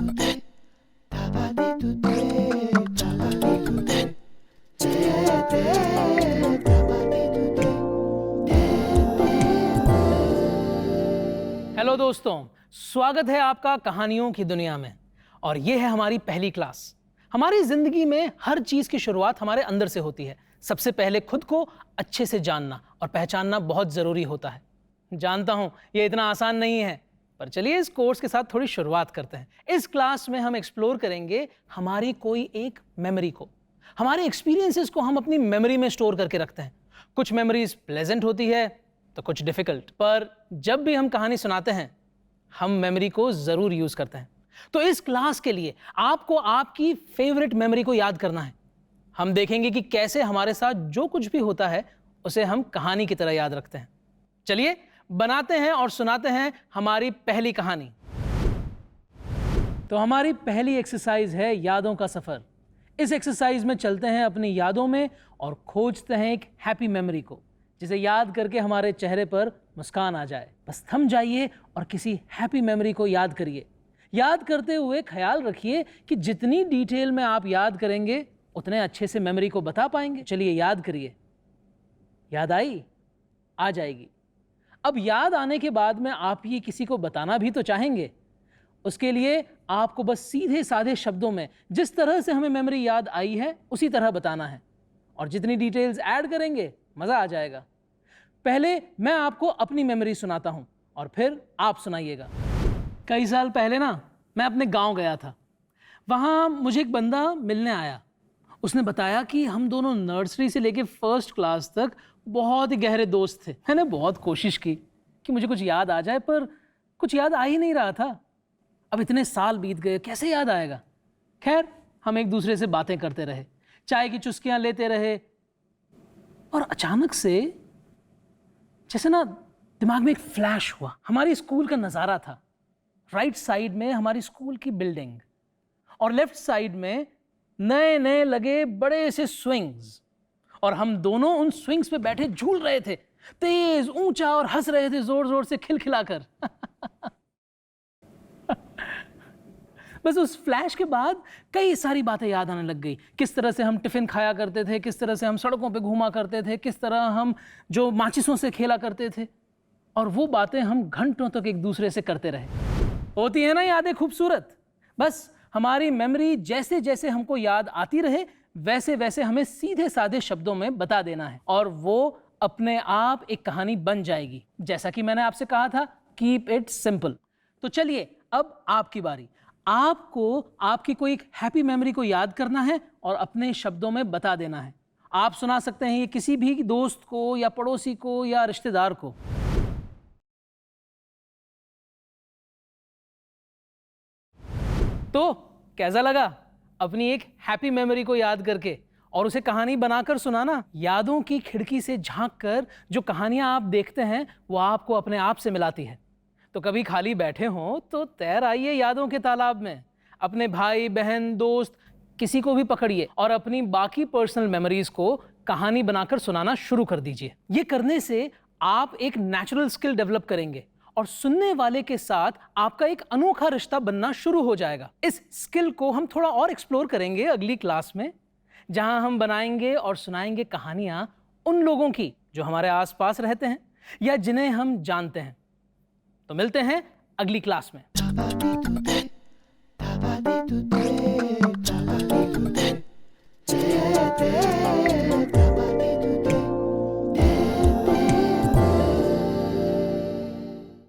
Hello दोस्तों, स्वागत है आपका कहानियों की दुनिया में। और ये है हमारी पहली क्लास। हमारी जिंदगी में हर चीज की शुरुआत हमारे अंदर से होती है। सबसे पहले खुद को अच्छे से जानना और पहचानना बहुत जरूरी होता है। जानता हूं ये इतना आसान नहीं है, पर चलिए इस कोर्स के साथ थोड़ी शुरुआत करते हैं। इस क्लास में हम एक्सप्लोर करेंगे हमारी कोई एक मेमोरी को। हमारे एक्सपीरियंसेस को हम अपनी मेमोरी में स्टोर करके रखते हैं। कुछ मेमोरीज प्लेजेंट होती है तो कुछ डिफिकल्ट, पर जब भी हम कहानी सुनाते हैं हम मेमोरी को जरूर यूज करते हैं। तो इस क्लास के लिए आपको आपकी फेवरेट मेमोरी को याद करना है। हम देखेंगे कि कैसे हमारे साथ जो कुछ भी होता है उसे हम कहानी की तरह याद रखते हैं। चलिए बनाते हैं और सुनाते हैं हमारी पहली कहानी। तो हमारी पहली एक्सरसाइज है यादों का सफर। इस एक्सरसाइज में चलते हैं अपनी यादों में और खोजते हैं एक हैप्पी मेमोरी को, जिसे याद करके हमारे चेहरे पर मुस्कान आ जाए। बस थम जाइए और किसी हैप्पी मेमोरी को याद करिए। याद करते हुए ख्याल रखिए कि जितनी डिटेल में आप याद करेंगे उतने अच्छे से मेमोरी को बता पाएंगे। चलिए याद करिए। याद आई? आ जाएगी। अब याद आने के बाद में आप ये किसी को बताना भी तो चाहेंगे। उसके लिए आपको बस सीधे साधे शब्दों में जिस तरह से हमें मेमोरी याद आई है उसी तरह बताना है, और जितनी डिटेल्स ऐड करेंगे मज़ा आ जाएगा। पहले मैं आपको अपनी मेमोरी सुनाता हूं और फिर आप सुनाइएगा। कई साल पहले ना मैं अपने गांव गया था। वहां मुझे एक बंदा मिलने आया। उसने बताया कि हम दोनों नर्सरी से लेके फर्स्ट क्लास तक बहुत ही गहरे दोस्त थे। मैंने बहुत कोशिश की कि मुझे कुछ याद आ जाए, पर कुछ याद आ ही नहीं रहा था। अब इतने साल बीत गए, कैसे याद आएगा। खैर हम एक दूसरे से बातें करते रहे, चाय की चुस्कियां लेते रहे, और अचानक से जैसे ना दिमाग में एक फ्लैश हुआ। हमारी स्कूल का नज़ारा था। राइट साइड में हमारी स्कूल की बिल्डिंग और लेफ्ट साइड में नए नए लगे बड़े से स्विंग्स, और हम दोनों उन स्विंग्स पे बैठे झूल रहे थे, तेज ऊंचा, और हंस रहे थे जोर जोर से खिलखिलाकर। बस उस फ्लैश के बाद कई सारी बातें याद आने लग गई। किस तरह से हम टिफिन खाया करते थे, किस तरह से हम सड़कों पे घूमा करते थे, किस तरह हम जो माचिसों से खेला करते थे, और वो बातें हम घंटों तक एक दूसरे से करते रहे। होती है ना यादें खूबसूरत। बस हमारी मेमोरी जैसे जैसे हमको याद आती रहे वैसे वैसे हमें सीधे साधे शब्दों में बता देना है, और वो अपने आप एक कहानी बन जाएगी। जैसा कि मैंने आपसे कहा था, कीप इट सिंपल। तो चलिए अब आपकी बारी। आपको आपकी कोई एक हैप्पी मेमोरी को याद करना है और अपने शब्दों में बता देना है। आप सुना सकते हैं ये किसी भी दोस्त को या पड़ोसी को या रिश्तेदार को। तो कैसा लगा अपनी एक हैप्पी मेमोरी को याद करके और उसे कहानी बनाकर सुनाना? यादों की खिड़की से झांक कर जो कहानियां आप देखते हैं वो आपको अपने आप से मिलाती है। तो कभी खाली बैठे हों तो तैर आइए यादों के तालाब में। अपने भाई बहन दोस्त किसी को भी पकड़िए और अपनी बाकी पर्सनल मेमोरीज को कहानी बनाकर सुनाना शुरू कर दीजिए। ये करने से आप एक नेचुरल स्किल डेवलप करेंगे और सुनने वाले के साथ आपका एक अनोखा रिश्ता बनना शुरू हो जाएगा। इस स्किल को हम थोड़ा और एक्सप्लोर करेंगे अगली क्लास में, जहां हम बनाएंगे और सुनाएंगे कहानियां उन लोगों की जो हमारे आसपास रहते हैं या जिन्हें हम जानते हैं। तो मिलते हैं अगली क्लास में।